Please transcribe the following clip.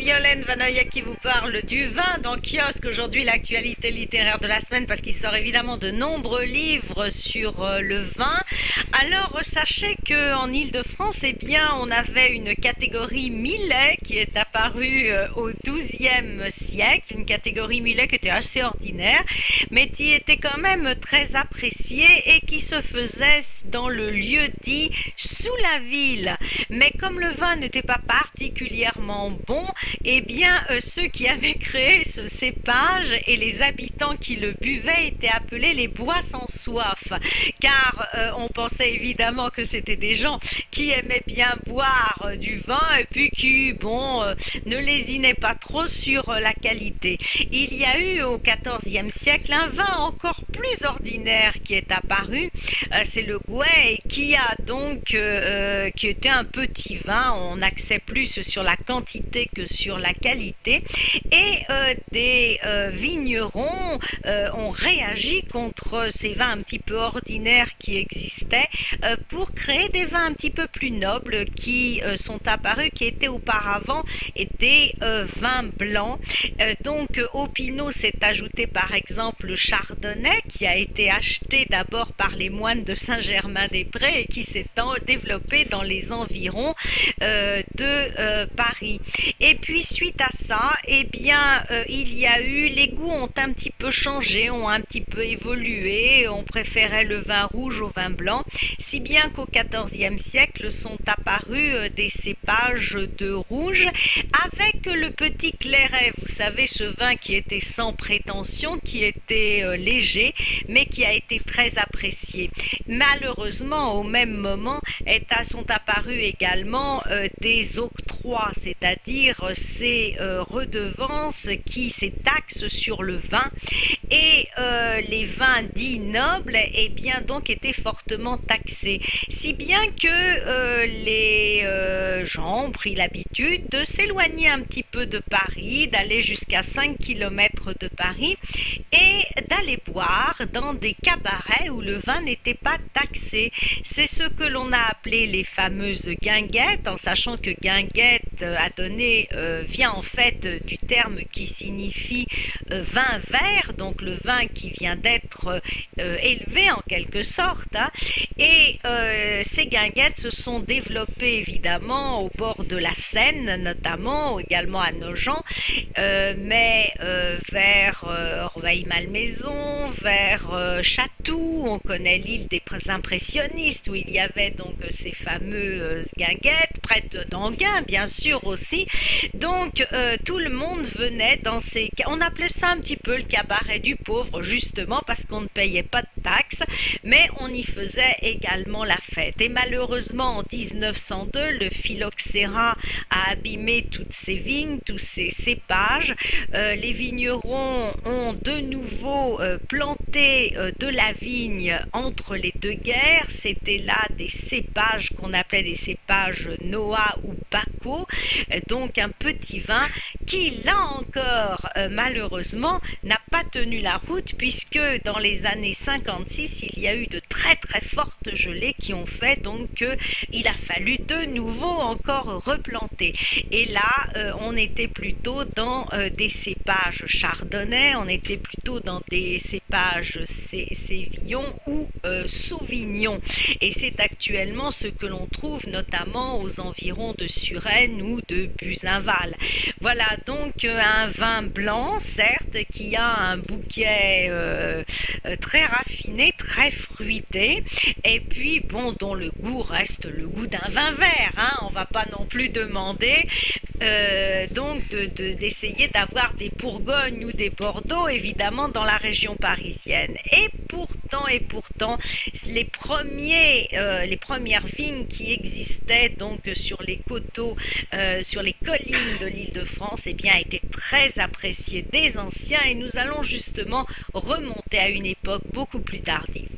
Yolène Vanoya qui vous parle du vin dans Kiosque. Aujourd'hui, l'actualité littéraire de la semaine parce qu'il sort évidemment de nombreux livres sur le vin. Alors, sachez qu'en Île-de-France, eh bien, on avait une catégorie Millet qui est apparue au XIIe siècle. Une catégorie Millet qui était assez ordinaire, mais qui était quand même très appréciée et qui se faisait dans le lieu dit sous la ville. Mais comme le vin n'était pas particulièrement bon, eh bien ceux qui avaient créé ce cépage et les habitants qui le buvaient étaient appelés les bois sans soif, car on pensait évidemment que c'était des gens qui aimaient bien boire du vin et puis qui, ne lésinaient pas trop sur la qualité. Il y a eu au XIVe siècle un vin encore plus ordinaire qui est apparu, c'est le Gouais, qui a donc qui était un petit vin. On axait plus sur la quantité que sur la qualité, et des vignerons ont réagi contre ces vins un petit peu ordinaires qui existaient pour créer des vins un petit peu plus nobles qui sont apparus, qui étaient auparavant des vins blancs. Donc au Pinot s'est ajouté par exemple le Chardonnay, qui a été acheté d'abord par les moines de Saint-Germain-des-Prés et qui s'est développé dans les environs de Paris. Et puis suite à ça, eh bien, il y a eu, les goûts ont un petit peu changé, ont un petit peu évolué, on préférait le vin rouge au vin blanc, si bien qu'au XIVe siècle sont apparus des cépages de rouge avec le petit clairet, vous savez, ce vin qui était sans prétention, qui était léger, mais qui a été très apprécié. Malheureusement, au même moment, sont apparus également des octrois, c'est-à-dire ces redevances ces taxes sur le vin, et les vins dits nobles, eh bien, donc étaient fortement taxés, si bien que les gens ont pris l'habitude de s'éloigner un petit peu de Paris, d'aller jusqu'à 5 km de Paris et d'aller boire dans des cabarets où le vin n'était pas taxé. C'est ce que l'on a appelé les fameuses guinguettes, en sachant que guinguette vient en fait du terme qui signifie vin vert, donc le vin qui vient d'être élevé en quelque sorte, hein. Et ces guinguettes se sont développées évidemment au bord de la Seine, notamment, également à Nogent, mais vers Rueil-Malmaison, vers Chatou, on connaît l'île des impressionnistes où il y avait donc ces fameuses guinguettes, près d'Enghien bien sûr aussi. Donc tout le monde venait dans ces... On appelait ça un petit peu le cabaret du pauvre, justement parce qu'on ne payait pas de taxes, mais on y faisait également la fête. Et malheureusement en 1902, le phylloxéra a abîmé toutes ces vignes, tous ces cépages. Les vignerons ont de nouveau planté de la vigne entre les deux guerres. C'était là des cépages qu'on appelait des cépages Noah ou Baco, donc un petit vin qui, là encore, malheureusement, n'a pas tenu la route, puisque dans les années 56, il y a eu de très très fortes gelées qui ont fait donc qu'il a fallu de nouveau encore replanter. Et là, on était plutôt dans des cépages chardonnay, on était plutôt dans des cépages sévillon ou sauvignon. Et c'est actuellement ce que l'on trouve notamment aux environs de Suresnes ou de Buzenval. Voilà donc un vin blanc, certes, qui a un bouquet très raffiné, très fruité, et puis dont le goût reste le goût d'un vin vert, hein. On va pas non plus demander donc d'essayer d'avoir des Bourgognes ou des Bordeaux, évidemment, dans la région parisienne. Et pourtant, les premières vignes qui existaient donc sur les coteaux, sur les collines de l'Île-de-France, eh bien, étaient très appréciées des anciens, et nous allons justement remonter à une époque beaucoup plus tardive.